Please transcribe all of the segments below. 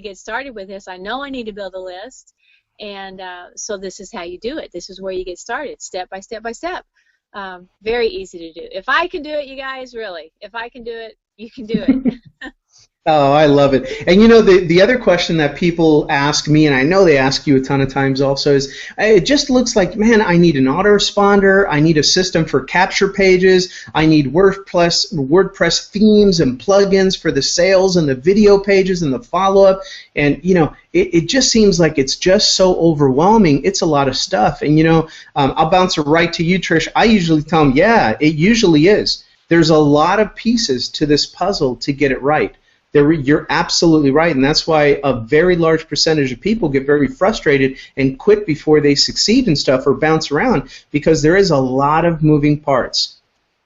get started with this. I know I need to build a list, and so this is how you do it. This is where you get started, step by step by step. Very easy to do. If I can do it, you guys, really, if I can do it, you can do it. Oh, I love it. And you know, the other question that people ask me, and I know they ask you a ton of times also, is it just looks like, man, I need an autoresponder, I need a system for capture pages, I need WordPress themes and plugins for the sales and the video pages and the follow-up. And, you know, it just seems like it's just so overwhelming. It's a lot of stuff. And, you know, I'll bounce it right to you, Trish. I usually tell them, yeah, it usually is. There's a lot of pieces to this puzzle to get it right. You're absolutely right, and that's why a very large percentage of people get very frustrated and quit before they succeed in stuff or bounce around, because there is a lot of moving parts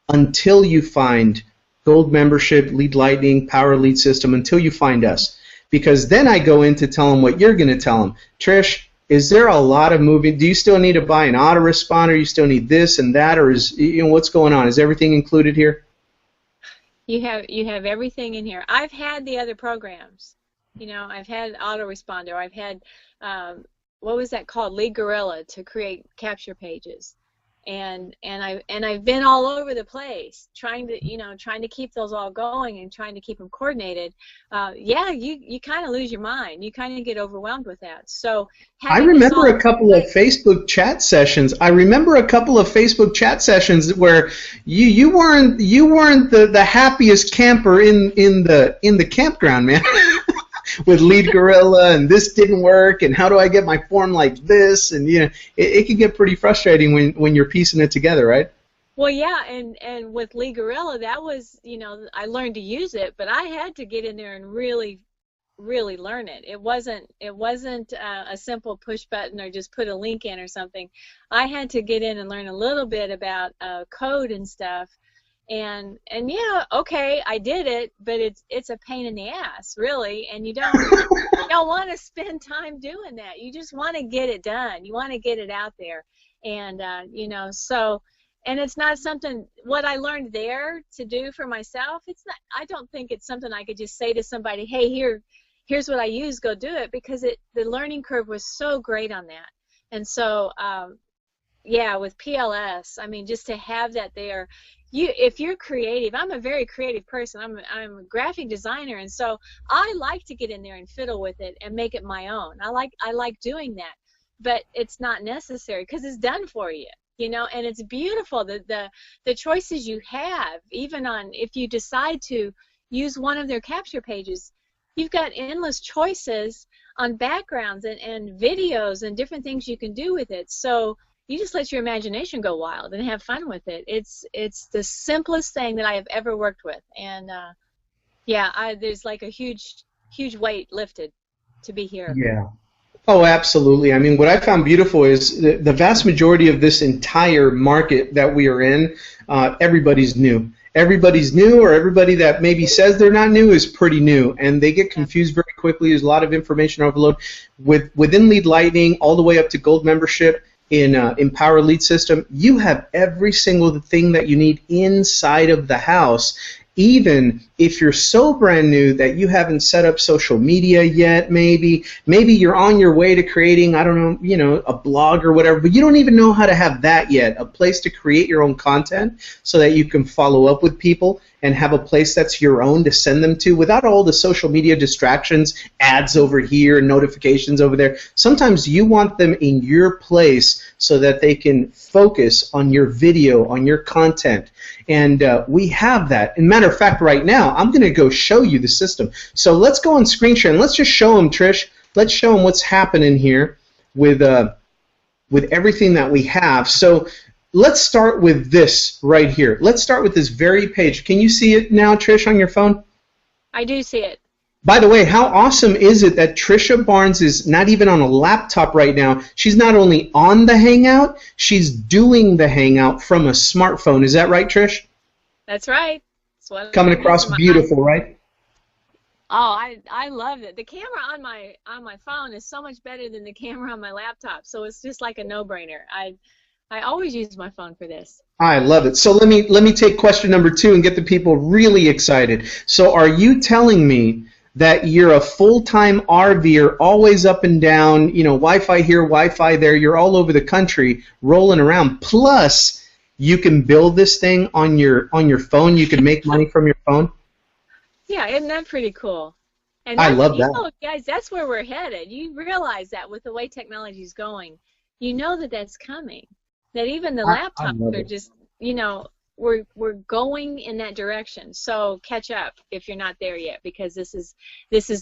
until you find Gold Membership, Lead Lightning, Power Lead System, until you find us. Because then I go in to tell them what you're going to tell them. Trish, is there a lot of moving? Do you still need to buy an autoresponder? You still need this and that, or is, you know, what's going on? Is everything included here? You have everything in here. I've had the other programs. You know, I've had autoresponder. I've had what was that called? Lead Gorilla to create capture pages. And I've been all over the place trying to keep those all going and trying to keep them coordinated. Yeah, you kind of lose your mind. You kind of get overwhelmed with that. So I remember a couple of Facebook chat sessions. I remember a couple of Facebook chat sessions where you weren't the happiest camper in the campground, man. With Lead Gorilla, and this didn't work, and how do I get my form like this? And you know, it can get pretty frustrating when you're piecing it together, right? Well, yeah, and with Lead Gorilla, that was, you know, I learned to use it, but I had to get in there and really learn it. It wasn't a simple push button or just put a link in or something. I had to get in and learn a little bit about code and stuff. And yeah, okay, I did it, but it's a pain in the ass, really, and you don't want to spend time doing that. You just want to get it done. You want to get it out there, and you know, so, and it's not something what I learned there to do for myself. It's not. I don't think it's something I could just say to somebody, hey, here's what I use, go do it, because the learning curve was so great on that, and so yeah, with PLS, I mean, just to have that there. If you're creative, I'm a very creative person. I'm a graphic designer, and so I like to get in there and fiddle with it and make it my own. I like doing that, but it's not necessary because it's done for you, you know. And it's beautiful the choices you have, even on if you decide to use one of their capture pages, you've got endless choices on backgrounds and videos and different things you can do with it. So you just let your imagination go wild and have fun with it. It's the simplest thing that I have ever worked with, and yeah, there's like a huge weight lifted to be here. Yeah. Oh, absolutely. I mean, what I found beautiful is the vast majority of this entire market that we are in, everybody's new. Everybody's new, or everybody that maybe says they're not new is pretty new, and they get confused very quickly. There's a lot of information overload within Lead Lightning, all the way up to Gold Membership. In Power Lead System, you have every single thing that you need inside of the house. Even if you're so brand new that you haven't set up social media yet, maybe you're on your way to creating, I don't know, you know, a blog or whatever, but you don't even know how to have that yet, a place to create your own content so that you can follow up with people and have a place that's your own to send them to without all the social media distractions, ads over here, notifications over there. Sometimes you want them in your place so that they can focus on your video, on your content. And we have that. As a matter of fact, right now, I'm going to go show you the system. So let's go on screen share, and let's just show them, Trish. Let's show them what's happening here with everything that we have. So let's start with this right here. Let's start with this very page. Can you see it now, Trish, on your phone? I do see it. By the way, how awesome is it that Trisha Barnes is not even on a laptop right now? She's not only on the Hangout, she's doing the Hangout from a smartphone. Is that right, Trish? That's right. Coming across beautiful, right? Oh, I love it. The camera on my phone is so much better than the camera on my laptop, so it's just like a no-brainer. I always use my phone for this. I love it. So let me take question number 2 and get the people really excited. So are you telling me that you're a full-time RVer, always up and down, you know, Wi-Fi here, Wi-Fi there, you're all over the country rolling around. Plus, you can build this thing on your phone. You can make money from your phone. Yeah, isn't that pretty cool? And I that's, love you that. know, guys, that's where we're headed. You realize that with the way technology is going, you know that that's coming. That even the I laptops love are it. just, you know, we're going in that direction. So catch up if you're not there yet, because this is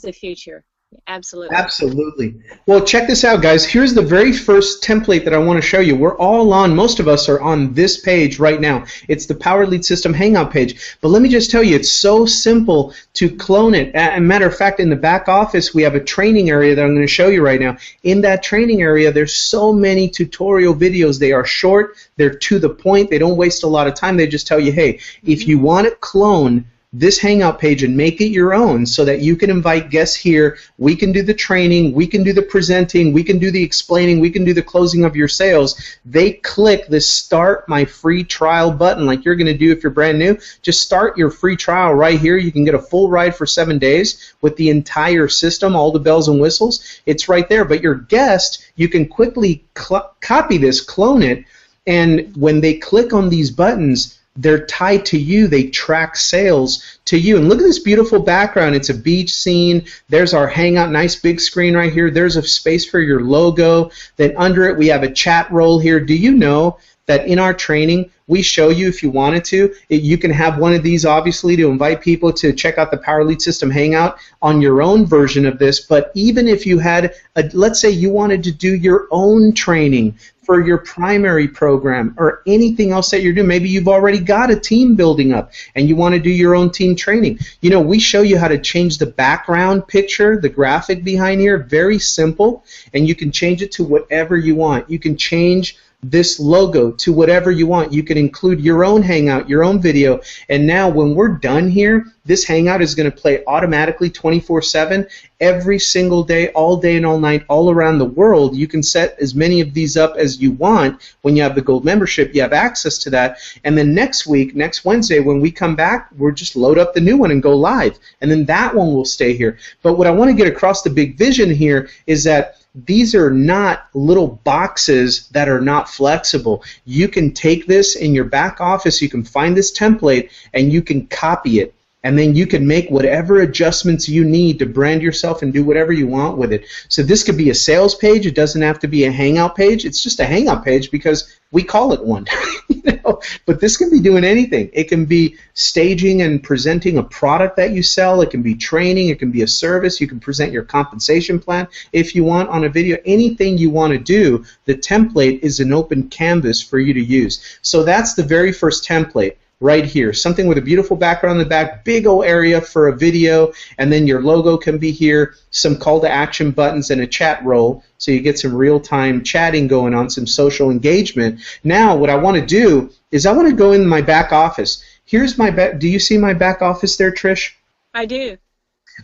the future. Absolutely. Absolutely. Well, check this out, guys. Here's the very first template that I want to show you. We're all on, most of us are on this page right now. It's the Power Lead System Hangout page. But let me just tell you, it's so simple to clone it. As a matter of fact, in the back office, we have a training area that I'm going to show you right now. In that training area, there's so many tutorial videos. They are short. They're to the point. They don't waste a lot of time. They just tell you, hey, if you want to clone this Hangout page and make it your own so that you can invite guests here, we can do the training, we can do the presenting, we can do the explaining, we can do the closing of your sales. They click the Start My Free Trial button like you're going to do if you're brand new. Just start your free trial right here. You can get a full ride for 7 days with the entire system, all the bells and whistles. It's right there. But your guest, you can quickly copy this, clone it, and when they click on these buttons, they're tied to you. They track sales to you. And look at this beautiful background. It's a beach scene. There's our Hangout, nice big screen right here. There's a space for your logo. Then under it, we have a chat role here. Do you know that in our training, we show you, if you wanted to, you can have one of these, obviously, to invite people to check out the Power Lead System Hangout on your own version of this. But even if you had, let's say you wanted to do your own training for your primary program or anything else that you're doing, maybe you've already got a team building up and you want to do your own team training. You know, we show you how to change the background picture, the graphic behind here, very simple, and you can change it to whatever you want. You can change this logo to whatever you want. You can include your own Hangout, your own video, and now when we're done here, this Hangout is going to play automatically 24/7 every single day, all day and all night, all around the world. You can set as many of these up as you want. When you have the gold membership, you have access to that, and then next week, next Wednesday, when we come back, we'll just load up the new one and go live, and then that one will stay here. But what I want to get across, the big vision here, is that these are not little boxes that are not flexible. You can take this in your back office, you can find this template, and you can copy it. And then you can make whatever adjustments you need to brand yourself and do whatever you want with it. So this could be a sales page. It doesn't have to be a Hangout page. It's just a Hangout page because we call it one. You know? But this can be doing anything. It can be staging and presenting a product that you sell. It can be training. It can be a service. You can present your compensation plan if you want on a video. Anything you want to do, the template is an open canvas for you to use. So that's the very first template. Right here, something with a beautiful background in the back, big old area for a video, and then your logo can be here, some call to action buttons, and a chat role, so you get some real-time chatting going on, some social engagement. Now, what I want to do is I want to go in my back office. Here's my back. Do you see my back office there, Trish? I do.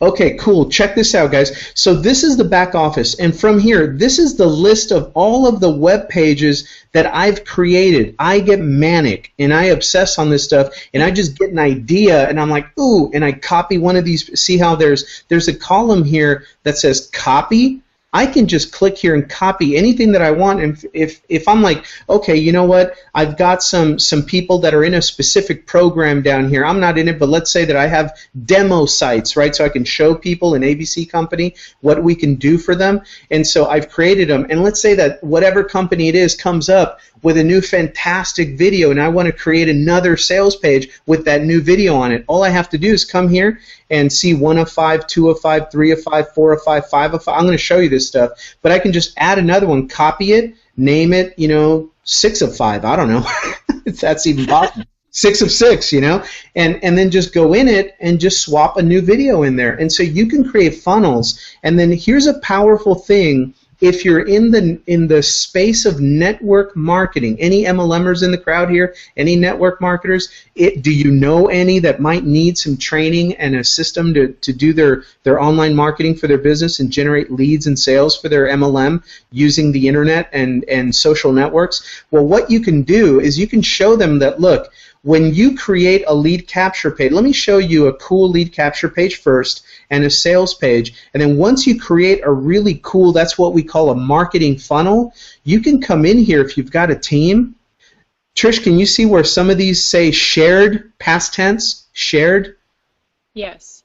Okay, cool. Check this out, guys. So this is the back office, and from here, this is the list of all of the web pages that I've created. I get manic, and I obsess on this stuff, and I just get an idea, and I'm like, ooh, and I copy one of these. See how there's a column here that says copy? I can just click here and copy anything that I want, and if I'm like, okay, you know what, I've got some people that are in a specific program down here. I'm not in it, but let's say that I have demo sites, right, so I can show people an ABC company what we can do for them, and so I've created them, and let's say that whatever company it is comes up with a new fantastic video, and I want to create another sales page with that new video on it. All I have to do is come here and see 1 of 5, 2 of 5, 3 of 5, 4 of 5, 5 of 5. I'm going to show you this stuff, but I can just add another one, copy it, name it, 6 of 5. I don't know if that's even possible. 6 of 6, and then just go in it and just swap a new video in there. And so you can create funnels. And then here's a powerful thing. If you're in the space of network marketing, any MLMers in the crowd here, any network marketers, do you know any that might need some training and a system to do their online marketing for their business and generate leads and sales for their MLM using the internet and social networks? Well, what you can do is you can show them that, look, when you create a lead capture page, let me show you a cool lead capture page first and a sales page. And then once you create a really cool, that's what we call a marketing funnel, you can come in here if you've got a team. Trish, can you see where some of these say shared, past tense, shared? Yes.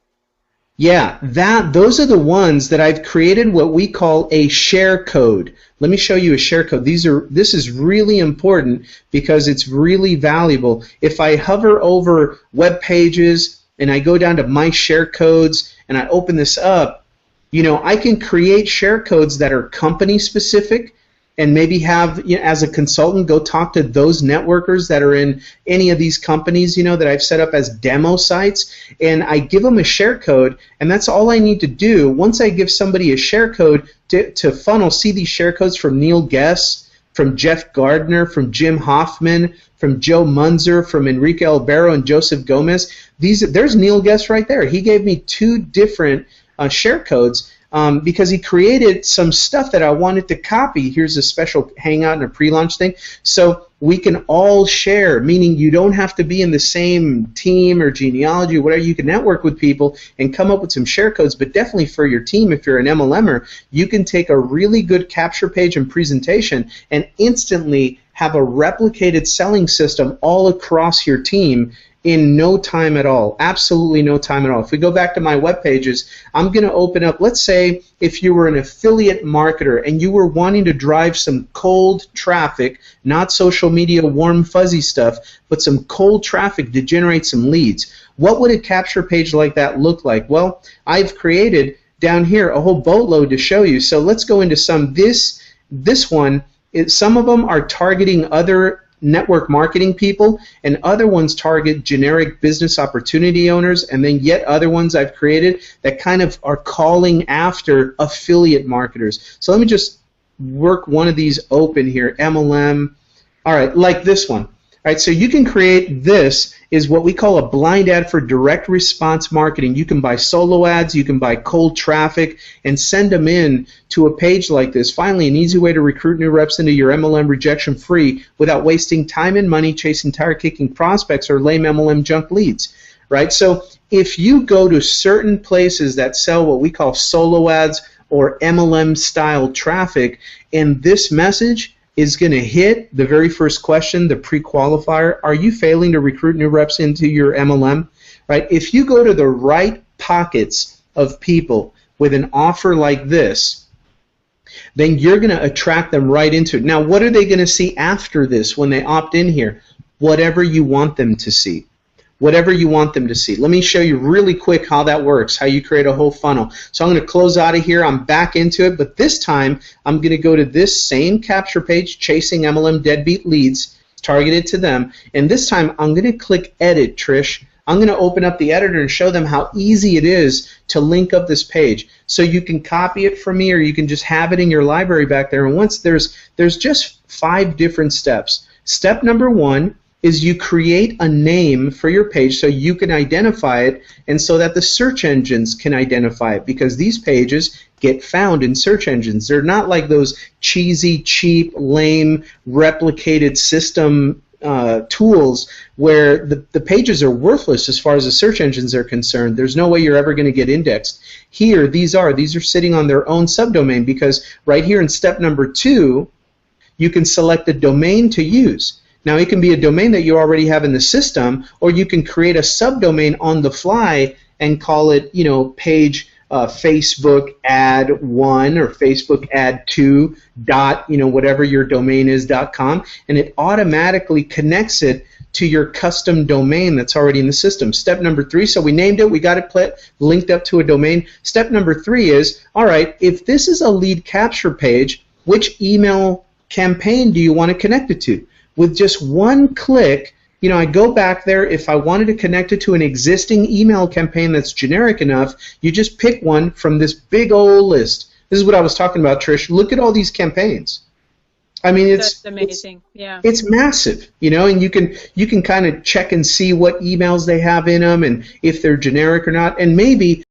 Yeah, those are the ones that I've created what we call a share code. Let me show you a share code. This is really important because it's really valuable. If I hover over web pages and I go down to my share codes and I open this up, you know, I can create share codes that are company specific and maybe have, you know, as a consultant, go talk to those networkers that are in any of these companies, you know, that I've set up as demo sites, and I give them a share code, and that's all I need to do. Once I give somebody a share code to funnel, see these share codes from Neil Guess, from Jeff Gardner, from Jim Hoffman, from Joe Munzer, from Enrique Albero and Joseph Gomez. There's Neil Guess right there. He gave me 2 different share codes. Because he created some stuff that I wanted to copy. Here's a special Hangout and a pre-launch thing. So we can all share, meaning you don't have to be in the same team or genealogy or whatever. You can network with people and come up with some share codes, but definitely for your team, if you're an MLMer, you can take a really good capture page and presentation and instantly have a replicated selling system all across your team in no time at all, absolutely no time at all. If we go back to my web pages, I'm going to open up, let's say if you were an affiliate marketer and you were wanting to drive some cold traffic, not social media warm fuzzy stuff, but some cold traffic to generate some leads. What would a capture page like that look like? Well, I've created down here a whole boatload to show you. So let's go into some. This one, some of them are targeting other network marketing people, and other ones target generic business opportunity owners, and then yet other ones I've created that kind of are calling after affiliate marketers. So let me just work one of these open here, MLM. All right, like this one. All right, so you can create, this is what we call a blind ad for direct response marketing. You can buy solo ads, you can buy cold traffic, and send them in to a page like this. Finally, an easy way to recruit new reps into your MLM rejection free without wasting time and money chasing tire-kicking prospects or lame MLM junk leads. Right? So if you go to certain places that sell what we call solo ads or MLM style traffic, and this message is going to hit the very first question, the pre-qualifier, are you failing to recruit new reps into your MLM? Right? If you go to the right pockets of people with an offer like this, then you're going to attract them right into it. Now, what are they going to see after this when they opt in here? Whatever you want them to see. Whatever you want them to see. Let me show you really quick how that works, how you create a whole funnel. So I'm going to close out of here. I'm back into it, but this time I'm going to go to this same capture page, Chasing MLM Deadbeat Leads, targeted to them, and this time I'm going to click Edit, Trish. I'm going to open up the editor and show them how easy it is to link up this page. So you can copy it from me, or you can just have it in your library back there. And once there's just 5 different steps. Step number 1 is you create a name for your page so you can identify it and so that the search engines can identify it, because these pages get found in search engines. They're not like those cheesy, cheap, lame, replicated system tools where the pages are worthless as far as the search engines are concerned. There's no way you're ever going to get indexed. Here, these are sitting on their own subdomain, because right here in step number 2, you can select the domain to use. Now, it can be a domain that you already have in the system, or you can create a subdomain on the fly and call it, you know, page Facebook ad 1 or Facebook ad 2 dot, you know, whatever your domain is .com, and it automatically connects it to your custom domain that's already in the system. Step number 3, so we named it, we got it linked up to a domain. Step number 3 is, all right, if this is a lead capture page, which email campaign do you want to connect it to? With just one click, you know, I go back there. If I wanted to connect it to an existing email campaign that's generic enough, you just pick one from this big old list. This is what I was talking about, Trish. Look at all these campaigns. I mean, that's amazing. Yeah. It's massive, you know, and you can kind of check and see what emails they have in them and if they're generic or not, and maybe